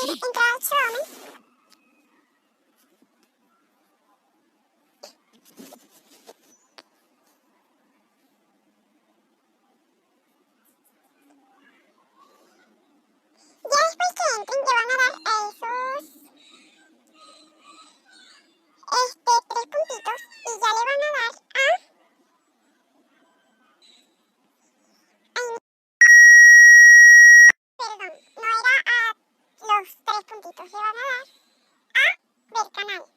Entra al Xiaomi. Ya después que entren, le van a dar a esos tres puntitos y ya le van a dar perdón, no era a los tres puntitos, le van a dar a ver canal.